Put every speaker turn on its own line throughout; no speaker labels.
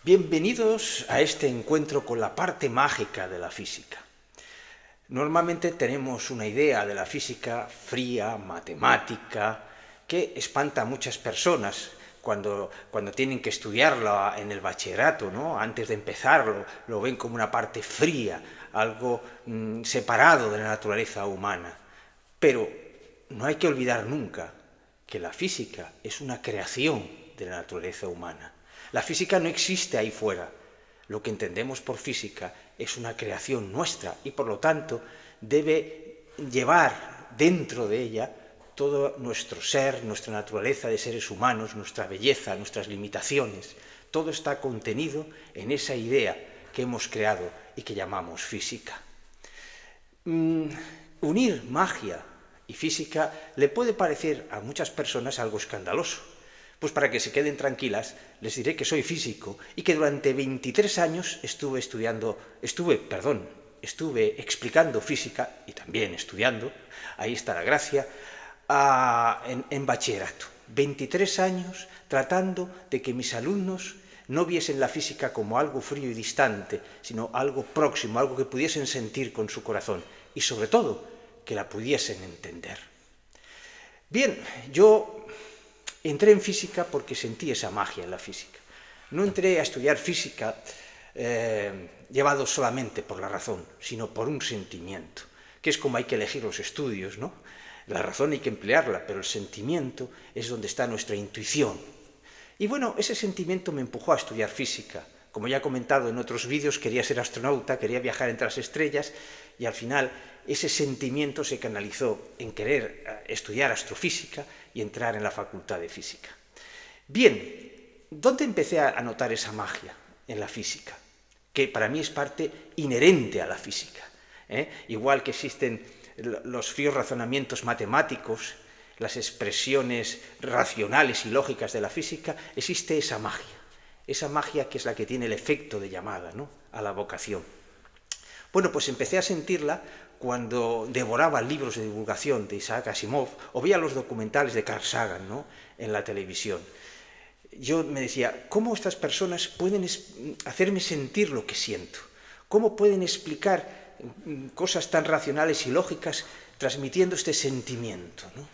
Bienvenidos a este encuentro con la parte mágica de la física. Normalmente tenemos una idea de la física fría, matemática, que espanta a muchas personas cuando tienen que estudiarla en el bachillerato, ¿no? Antes de empezarlo, lo ven como una parte fría, algo separado de la naturaleza humana. Pero no hay que olvidar nunca que la física es una creación de la naturaleza humana. La física no existe ahí fuera. Lo que entendemos por física es una creación nuestra y por lo tanto debe llevar dentro de ella todo nuestro ser, nuestra naturaleza de seres humanos, nuestra belleza, nuestras limitaciones. Todo está contenido en esa idea que hemos creado y que llamamos física. Unir magia y física le puede parecer a muchas personas algo escandaloso. Pues para que se queden tranquilas, les diré que soy físico y que durante 23 años estuve explicando física y también estudiando, ahí está la gracia, en bachillerato. 23 años tratando de que mis alumnos no viesen la física como algo frío y distante, sino algo próximo, algo que pudiesen sentir con su corazón y sobre todo que la pudiesen entender. Bien, yo entré en física porque sentí esa magia en la física. No entré a estudiar física llevado solamente por la razón, sino por un sentimiento, que es como hay que elegir los estudios, ¿no? La razón hay que emplearla, pero el sentimiento es donde está nuestra intuición. Y bueno, ese sentimiento me empujó a estudiar física. Como ya he comentado en otros vídeos, quería ser astronauta, quería viajar entre las estrellas y al final ese sentimiento se canalizó en querer estudiar astrofísica y entrar en la facultad de física. Bien, ¿dónde empecé a notar esa magia en la física? Que para mí es parte inherente a la física. Igual que existen los fríos razonamientos matemáticos, las expresiones racionales y lógicas de la física, existe esa magia que es la que tiene el efecto de llamada, ¿no?, a la vocación. Bueno, pues empecé a sentirla cuando devoraba libros de divulgación de Isaac Asimov o veía los documentales de Carl Sagan, ¿no?, en la televisión. Yo me decía, ¿cómo estas personas pueden hacerme sentir lo que siento? ¿Cómo pueden explicar cosas tan racionales y lógicas transmitiendo este sentimiento, ¿no?,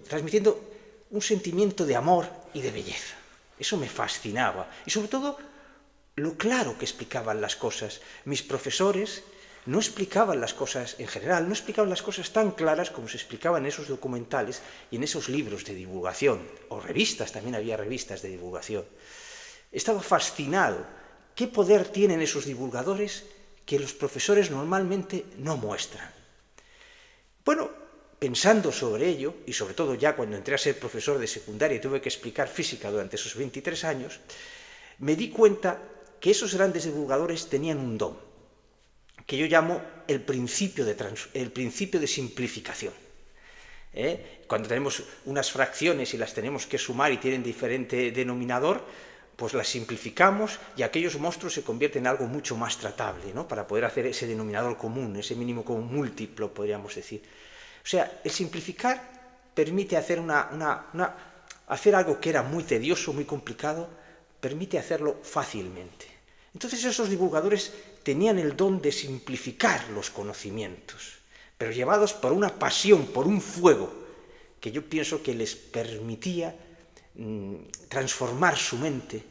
transmitiendo un sentimiento de amor y de belleza? Eso me fascinaba. Y sobre todo, lo claro que explicaban las cosas. Mis profesores no explicaban las cosas en general, no explicaban las cosas tan claras como se explicaban en esos documentales y en esos libros de divulgación, o revistas, también había revistas de divulgación. Estaba fascinado. ¿Qué poder tienen esos divulgadores que los profesores normalmente no muestran? Bueno, pensando sobre ello, y sobre todo ya cuando entré a ser profesor de secundaria y tuve que explicar física durante esos 23 años, me di cuenta que esos grandes divulgadores tenían un don, que yo llamo el principio de simplificación. Cuando tenemos unas fracciones y las tenemos que sumar y tienen diferente denominador, pues las simplificamos y aquellos monstruos se convierten en algo mucho más tratable, ¿no?, para poder hacer ese denominador común, ese mínimo común múltiplo, podríamos decir. O sea, el simplificar permite hacer hacer algo que era muy tedioso, muy complicado, permite hacerlo fácilmente. Entonces esos divulgadores tenían el don de simplificar los conocimientos, pero llevados por una pasión, por un fuego, que yo pienso que les permitía transformar su mente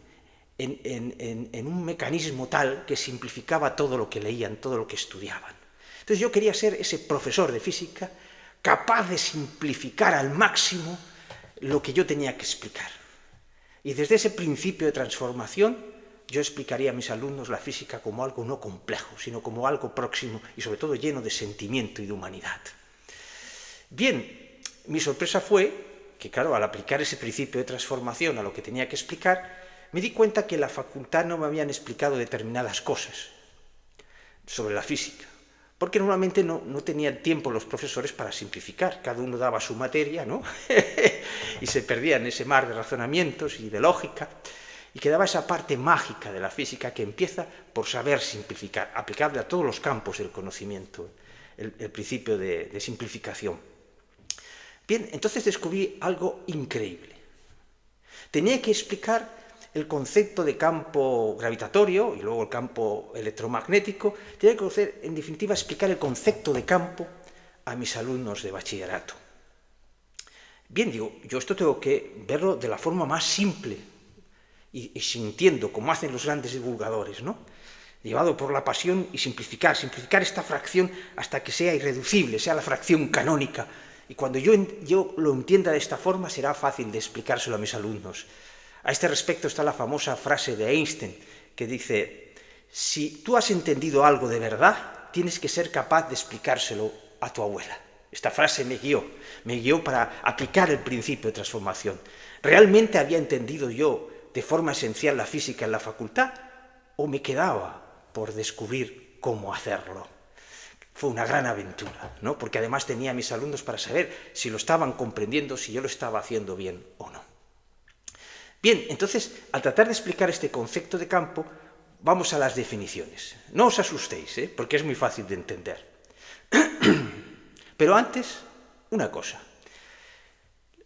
en un mecanismo tal que simplificaba todo lo que leían, todo lo que estudiaban. Entonces yo quería ser ese profesor de física capaz de simplificar al máximo lo que yo tenía que explicar. Y desde ese principio de transformación yo explicaría a mis alumnos la física como algo no complejo, sino como algo próximo y sobre todo lleno de sentimiento y de humanidad. Bien, mi sorpresa fue que, claro, al aplicar ese principio de transformación a lo que tenía que explicar, me di cuenta que en la facultad no me habían explicado determinadas cosas sobre la física, porque normalmente no tenían tiempo los profesores para simplificar, cada uno daba su materia, ¿no? Y se perdía en ese mar de razonamientos y de lógica, y quedaba esa parte mágica de la física que empieza por saber simplificar, aplicable a todos los campos del conocimiento, el principio de simplificación. Bien, entonces descubrí algo increíble. Tenía que explicar el concepto de campo gravitatorio y luego el campo electromagnético, tenía que conocer, en definitiva, explicar el concepto de campo a mis alumnos de bachillerato. Bien, digo, yo esto tengo que verlo de la forma más simple y sintiendo, como hacen los grandes divulgadores, ¿no? Llevado por la pasión y simplificar esta fracción hasta que sea irreducible, sea la fracción canónica. Y cuando yo lo entienda de esta forma, será fácil de explicárselo a mis alumnos. A este respecto está la famosa frase de Einstein, que dice: si tú has entendido algo de verdad, tienes que ser capaz de explicárselo a tu abuela. Esta frase me guió para aplicar el principio de transformación. ¿Realmente había entendido yo de forma esencial la física en la facultad o me quedaba por descubrir cómo hacerlo? Fue una gran aventura, ¿no? Porque además tenía a mis alumnos para saber si lo estaban comprendiendo, si yo lo estaba haciendo bien o no. Bien, entonces, al tratar de explicar este concepto de campo, vamos a las definiciones. No os asustéis, porque es muy fácil de entender. Pero antes, una cosa.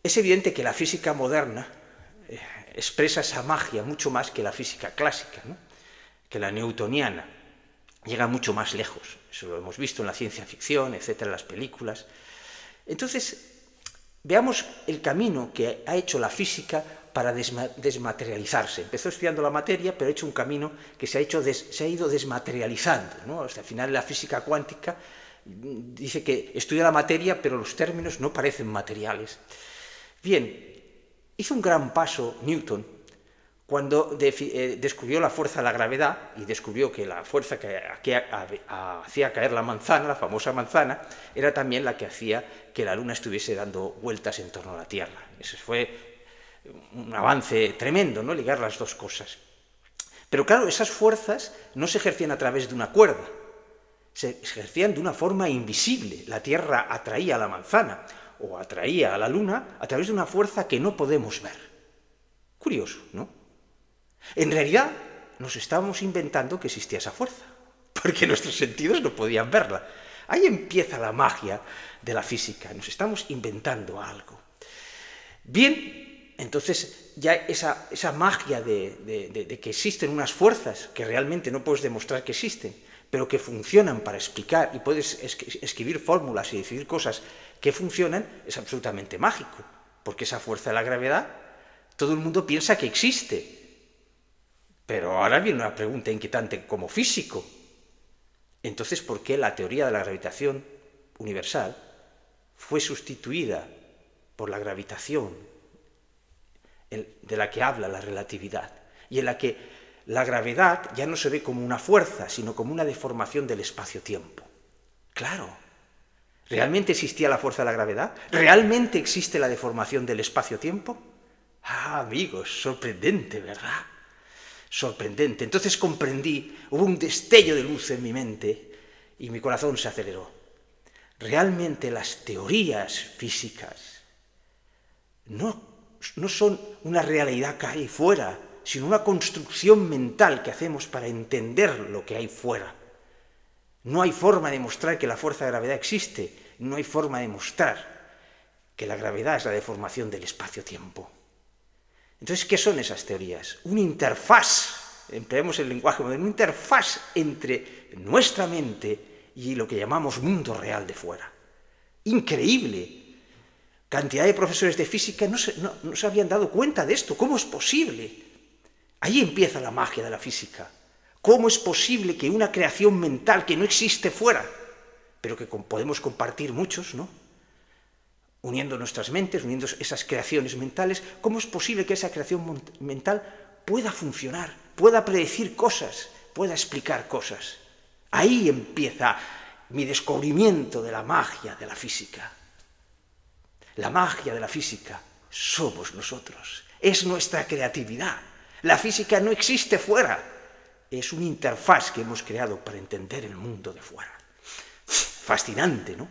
Es evidente que la física moderna expresa esa magia mucho más que la física clásica, ¿no? Que la newtoniana. Llega mucho más lejos. Eso lo hemos visto en la ciencia ficción, etcétera, en las películas. Entonces, veamos el camino que ha hecho la física para desmaterializarse. Empezó estudiando la materia, pero ha hecho un camino que se ha ido desmaterializando, ¿no? Hasta el final, la física cuántica dice que estudia la materia, pero los términos no parecen materiales. Bien, hizo un gran paso Newton cuando descubrió la fuerza de la gravedad y descubrió que la fuerza que hacía caer la manzana, la famosa manzana, era también la que hacía que la Luna estuviese dando vueltas en torno a la Tierra. Eso fue un avance tremendo, ¿no? Ligar las dos cosas. Pero claro, esas fuerzas no se ejercían a través de una cuerda, se ejercían de una forma invisible. La Tierra atraía a la manzana o atraía a la Luna a través de una fuerza que no podemos ver. Curioso, ¿no? En realidad, nos estábamos inventando que existía esa fuerza, porque nuestros sentidos no podían verla. Ahí empieza la magia de la física, nos estamos inventando algo. Bien, entonces ya esa magia de que existen unas fuerzas que realmente no puedes demostrar que existen, pero que funcionan para explicar y puedes escribir fórmulas y decir cosas que funcionan, es absolutamente mágico, porque esa fuerza de la gravedad, todo el mundo piensa que existe. Pero ahora viene una pregunta inquietante como físico. Entonces, ¿por qué la teoría de la gravitación universal fue sustituida por la gravitación de la que habla la relatividad? Y en la que la gravedad ya no se ve como una fuerza, sino como una deformación del espacio-tiempo. Claro. ¿Realmente existía la fuerza de la gravedad? ¿Realmente existe la deformación del espacio-tiempo? Ah, amigos, sorprendente, ¿verdad? Sorprendente. Entonces comprendí, hubo un destello de luz en mi mente y mi corazón se aceleró. Realmente las teorías físicas no son una realidad que hay fuera, sino una construcción mental que hacemos para entender lo que hay fuera. No hay forma de demostrar que la fuerza de gravedad existe, no hay forma de demostrar que la gravedad es la deformación del espacio-tiempo. Entonces, ¿qué son esas teorías? Una interfaz, empleemos el lenguaje moderno, una interfaz entre nuestra mente y lo que llamamos mundo real de fuera. Increíble. Cantidad de profesores de física no se habían dado cuenta de esto. ¿Cómo es posible? Ahí empieza la magia de la física. ¿Cómo es posible que una creación mental que no existe fuera, pero que podemos compartir muchos, ¿no? Uniendo nuestras mentes, uniendo esas creaciones mentales, ¿cómo es posible que esa creación mental pueda funcionar, pueda predecir cosas, pueda explicar cosas? Ahí empieza mi descubrimiento de la magia de la física. La magia de la física somos nosotros, es nuestra creatividad. La física no existe fuera, es una interfaz que hemos creado para entender el mundo de fuera. Fascinante, ¿no?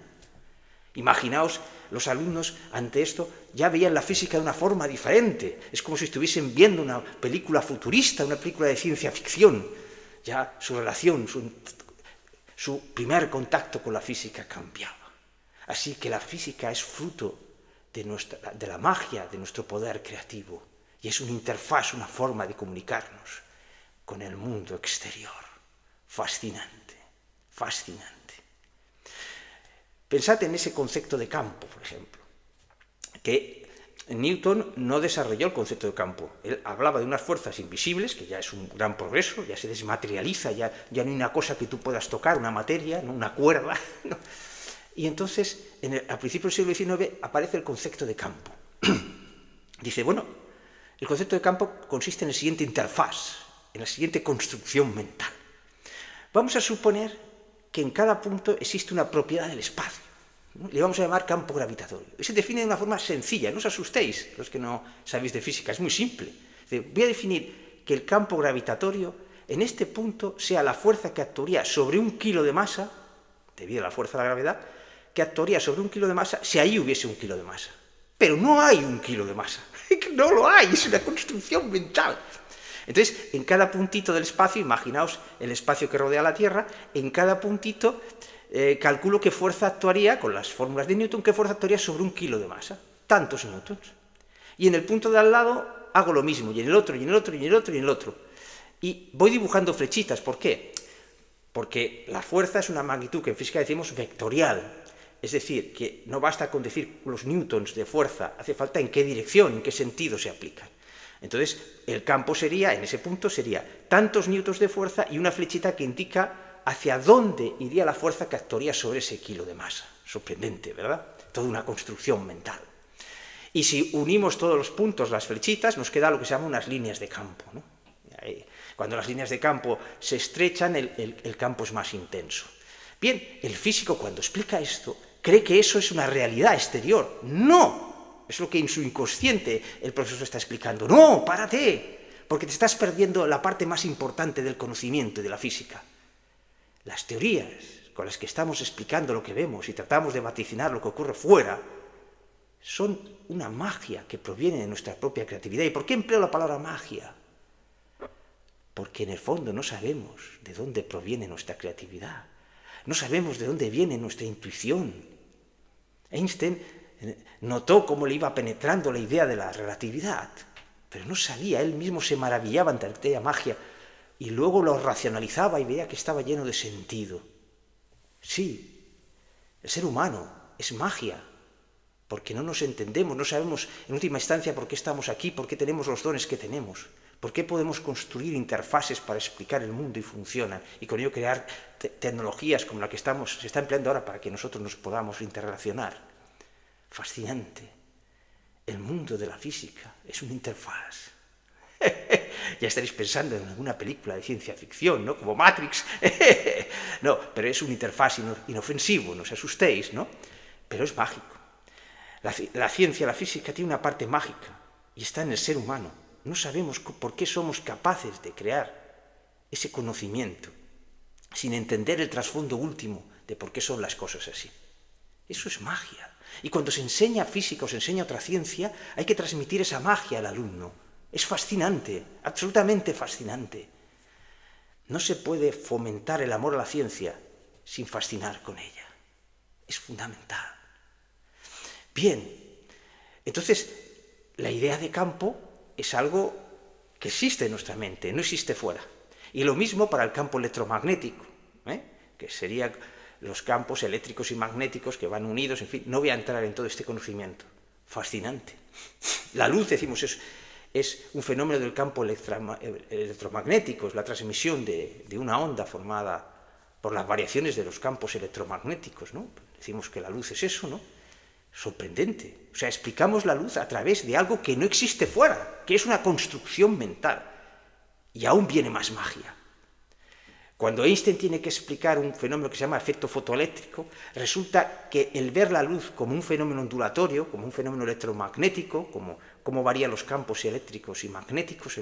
Imaginaos, los alumnos ante esto ya veían la física de una forma diferente. Es como si estuviesen viendo una película futurista, una película de ciencia ficción. Ya su relación, su primer contacto con la física cambiaba. Así que la física es fruto de la magia de nuestro poder creativo. y es una interfaz, una forma de comunicarnos con el mundo exterior. Fascinante, fascinante. Pensad en ese concepto de campo, por ejemplo, que Newton no desarrolló el concepto de campo. Él hablaba de unas fuerzas invisibles, que ya es un gran progreso, ya se desmaterializa, ya no hay una cosa que tú puedas tocar, una materia, ¿no? Una cuerda, ¿no? Y entonces, a principios del siglo XIX, aparece el concepto de campo. Dice, bueno, el concepto de campo consiste en la siguiente interfaz, en la siguiente construcción mental. Vamos a suponer que en cada punto existe una propiedad del espacio, ¿no? Le vamos a llamar campo gravitatorio. Y se define de una forma sencilla, no os asustéis, los que no sabéis de física, es muy simple. Voy a definir que el campo gravitatorio en este punto sea la fuerza que actuaría sobre 1 kilo de masa, debido a la fuerza de la gravedad, que actuaría sobre 1 kilo de masa si ahí hubiese 1 kilo de masa. Pero no hay 1 kilo de masa, no lo hay, es una construcción mental. Entonces, en cada puntito del espacio, imaginaos el espacio que rodea la Tierra, en cada puntito calculo qué fuerza actuaría, con las fórmulas de Newton, qué fuerza actuaría sobre 1 kilo de masa, tantos newtons. Y en el punto de al lado hago lo mismo, y en el otro, y en el otro, y en el otro, y en el otro. Y voy dibujando flechitas, ¿por qué? Porque la fuerza es una magnitud que en física decimos vectorial. Es decir, que no basta con decir los newtons de fuerza, hace falta en qué dirección, en qué sentido se aplican. Entonces, el campo sería, en ese punto, sería tantos newtons de fuerza y una flechita que indica hacia dónde iría la fuerza que actuaría sobre ese kilo de masa. Sorprendente, ¿verdad? Toda una construcción mental. Y si unimos todos los puntos, las flechitas, nos queda lo que se llama unas líneas de campo, ¿no? Cuando las líneas de campo se estrechan, el campo es más intenso. Bien, el físico cuando explica esto, cree que eso es una realidad exterior. ¡No! Es lo que en su inconsciente el profesor está explicando. ¡No! ¡Párate! Porque te estás perdiendo la parte más importante del conocimiento y de la física. Las teorías con las que estamos explicando lo que vemos y tratamos de vaticinar lo que ocurre fuera son una magia que proviene de nuestra propia creatividad. ¿Y por qué empleo la palabra magia? Porque en el fondo no sabemos de dónde proviene nuestra creatividad. No sabemos de dónde viene nuestra intuición. Einstein notó cómo le iba penetrando la idea de la relatividad, pero no sabía, él mismo se maravillaba ante aquella magia y luego lo racionalizaba y veía que estaba lleno de sentido. Sí, el ser humano es magia, porque no nos entendemos, no sabemos en última instancia por qué estamos aquí, por qué tenemos los dones que tenemos. ¿Por qué podemos construir interfaces para explicar el mundo y funcionan? Y con ello crear tecnologías como la que se está empleando ahora para que nosotros nos podamos interrelacionar. Fascinante. El mundo de la física es una interfaz. Ya estaréis pensando en alguna película de ciencia ficción, ¿no? Como Matrix. No, pero es una interfaz inofensivo, no os asustéis, ¿no? Pero es mágico. La ciencia, la física tiene una parte mágica y está en el ser humano. No sabemos por qué somos capaces de crear ese conocimiento sin entender el trasfondo último de por qué son las cosas así. Eso es magia. Y cuando se enseña física o se enseña otra ciencia, hay que transmitir esa magia al alumno. Es fascinante, absolutamente fascinante. No se puede fomentar el amor a la ciencia sin fascinar con ella. Es fundamental. Bien, entonces, la idea de campo es algo que existe en nuestra mente, no existe fuera. Y lo mismo para el campo electromagnético, que serían los campos eléctricos y magnéticos que van unidos, en fin, no voy a entrar en todo este conocimiento. Fascinante. La luz, decimos, es un fenómeno del campo electromagnético, es la transmisión de una onda formada por las variaciones de los campos electromagnéticos, ¿no? Decimos que la luz es eso, ¿no? Sorprendente. O sea, explicamos la luz a través de algo que no existe fuera, que es una construcción mental. Y aún viene más magia. Cuando Einstein tiene que explicar un fenómeno que se llama efecto fotoeléctrico, resulta que el ver la luz como un fenómeno ondulatorio, como un fenómeno electromagnético, como cómo varían los campos eléctricos y magnéticos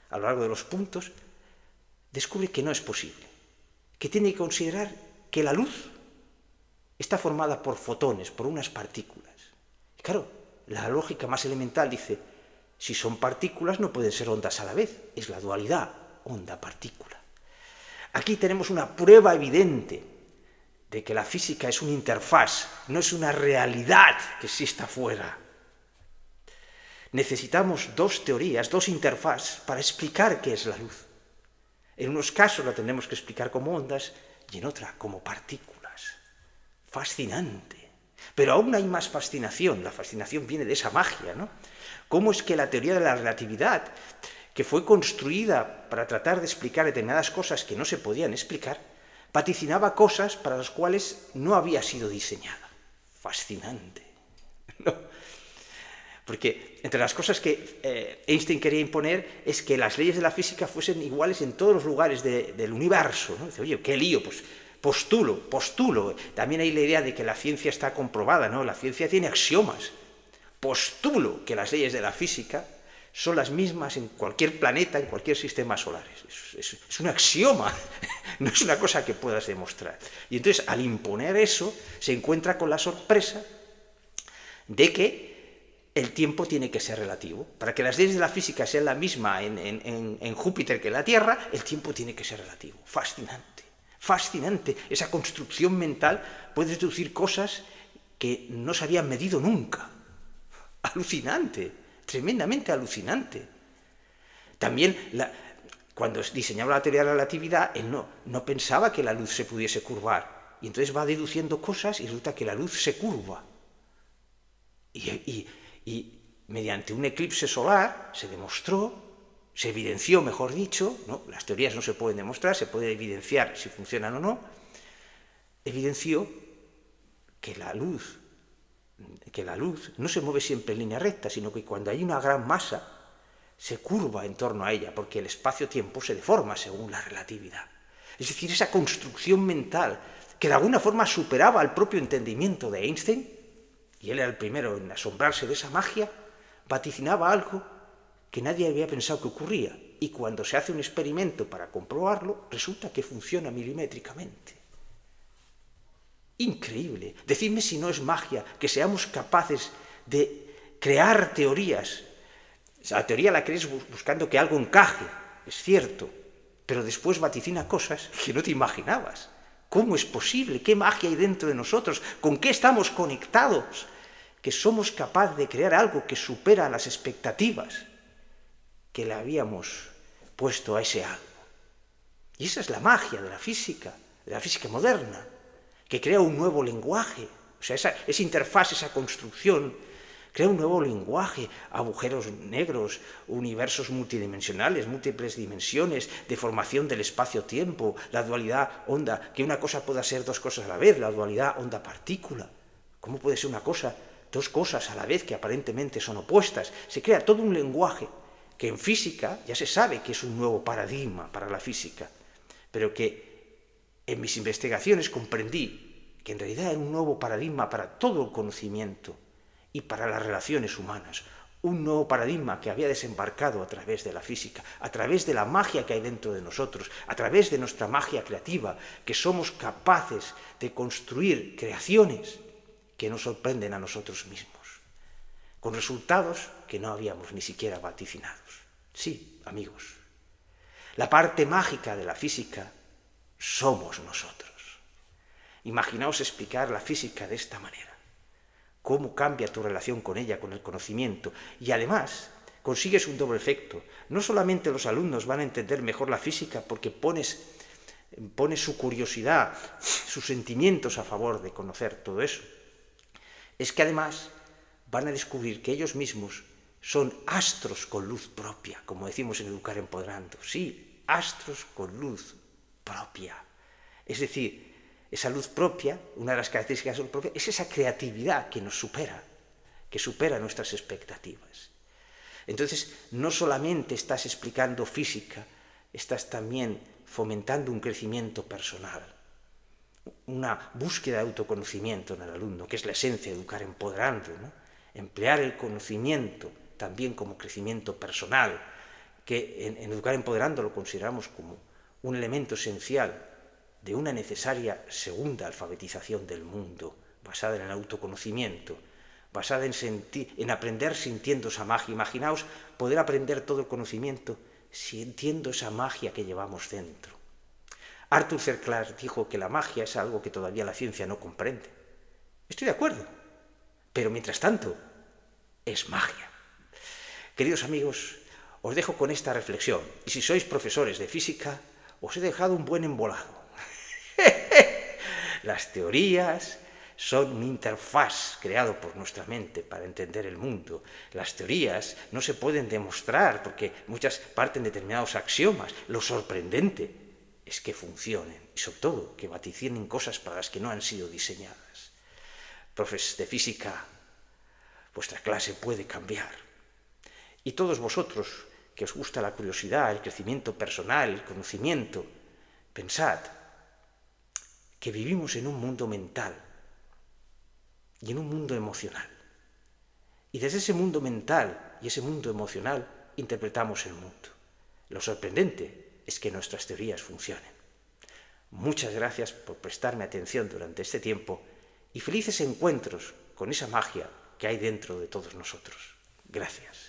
a lo largo de los puntos, descubre que no es posible, que tiene que considerar que la luz está formada por fotones, por unas partículas. Y claro, la lógica más elemental dice, si son partículas no pueden ser ondas a la vez, es la dualidad, onda-partícula. Aquí tenemos una prueba evidente de que la física es una interfaz, no es una realidad que exista afuera. necesitamos dos teorías, dos interfaces para explicar qué es la luz. En unos casos la tendremos que explicar como ondas y en otra como partículas. Fascinante. Pero aún hay más fascinación. La fascinación viene de esa magia, ¿no? ¿Cómo es que la teoría de la relatividad, que fue construida para tratar de explicar determinadas cosas que no se podían explicar, vaticinaba cosas para las cuales no había sido diseñada? Fascinante, ¿no? Porque entre las cosas que Einstein quería imponer es que las leyes de la física fuesen iguales en todos los lugares del universo, ¿no? Dice, oye, qué lío, pues postulo. También hay la idea de que la ciencia está comprobada, ¿no? La ciencia tiene axiomas. Postulo que las leyes de la física son las mismas en cualquier planeta, en cualquier sistema solar. Es un axioma, no es una cosa que puedas demostrar. Y entonces, al imponer eso, se encuentra con la sorpresa de que el tiempo tiene que ser relativo. Para que las leyes de la física sean la misma en Júpiter que en la Tierra, el tiempo tiene que ser relativo. Fascinante, fascinante. Esa construcción mental puede deducir cosas que no se habían medido nunca. Alucinante, tremendamente alucinante. También, cuando diseñaba la teoría de la relatividad, él no pensaba que la luz se pudiese curvar. Y entonces va deduciendo cosas y resulta que la luz se curva. Y mediante un eclipse solar se demostró, se evidenció, mejor dicho, ¿no? Las teorías no se pueden demostrar, se puede evidenciar si funcionan o no, evidenció que la luz no se mueve siempre en línea recta, sino que cuando hay una gran masa se curva en torno a ella, porque el espacio-tiempo se deforma según la relatividad. Es decir, esa construcción mental que de alguna forma superaba el propio entendimiento de Einstein, y él era el primero en asombrarse de esa magia, vaticinaba algo que nadie había pensado que ocurría, y cuando se hace un experimento para comprobarlo, resulta que funciona milimétricamente. Increíble. Decidme si no es magia que seamos capaces de crear teorías. La teoría la crees buscando que algo encaje, es cierto, pero después vaticina cosas que no te imaginabas. ¿Cómo es posible? ¿Qué magia hay dentro de nosotros? ¿Con qué estamos conectados? Que somos capaces de crear algo que supera las expectativas que le habíamos puesto a ese algo. Y esa es la magia de la física moderna, que crea un nuevo lenguaje. O sea, esa interfaz, esa construcción, crea un nuevo lenguaje, agujeros negros, universos multidimensionales, múltiples dimensiones, deformación del espacio-tiempo, la dualidad onda, que una cosa pueda ser dos cosas a la vez, la dualidad onda-partícula. ¿Cómo puede ser una cosa, dos cosas a la vez que aparentemente son opuestas? Se crea todo un lenguaje que en física ya se sabe que es un nuevo paradigma para la física, pero que en mis investigaciones comprendí que en realidad era un nuevo paradigma para todo el conocimiento y para las relaciones humanas, un nuevo paradigma que había desembarcado a través de la física, a través de la magia que hay dentro de nosotros, a través de nuestra magia creativa, que somos capaces de construir creaciones que nos sorprenden a nosotros mismos, con resultados que no habíamos ni siquiera vaticinados. Sí, amigos, la parte mágica de la física somos nosotros. Imaginaos explicar la física de esta manera. Cómo cambia tu relación con ella, con el conocimiento. Y además, consigues un doble efecto. No solamente los alumnos van a entender mejor la física porque pones su curiosidad, sus sentimientos a favor de conocer todo eso. Es que además van a descubrir que ellos mismos son astros con luz propia, como decimos en Educar Empoderando. Sí, astros con luz propia. Es decir, esa luz propia, una de las características de la luz propia, es esa creatividad que nos supera, que supera nuestras expectativas. Entonces, no solamente estás explicando física, estás también fomentando un crecimiento personal, una búsqueda de autoconocimiento en el alumno, que es la esencia de Educar Empoderando, ¿no? Emplear el conocimiento también como crecimiento personal, que en Educar Empoderando lo consideramos como un elemento esencial de una necesaria segunda alfabetización del mundo, basada en el autoconocimiento, basada en aprender sintiendo esa magia. Imaginaos poder aprender todo el conocimiento sintiendo esa magia que llevamos dentro. Arthur C. Clarke dijo que la magia es algo que todavía la ciencia no comprende. Estoy de acuerdo, pero mientras tanto, es magia. Queridos amigos, os dejo con esta reflexión. Y si sois profesores de física, os he dejado un buen embolado. Las teorías son una interfaz creado por nuestra mente para entender el mundo. Las teorías no se pueden demostrar porque muchas parten de determinados axiomas. Lo sorprendente es que funcionen y sobre todo que vaticinen cosas para las que no han sido diseñadas. Profes de física, vuestra clase puede cambiar. Y todos vosotros que os gusta la curiosidad, el crecimiento personal, el conocimiento, pensad que vivimos en un mundo mental y en un mundo emocional. Y desde ese mundo mental y ese mundo emocional interpretamos el mundo. Lo sorprendente es que nuestras teorías funcionen. Muchas gracias por prestarme atención durante este tiempo y felices encuentros con esa magia que hay dentro de todos nosotros. Gracias.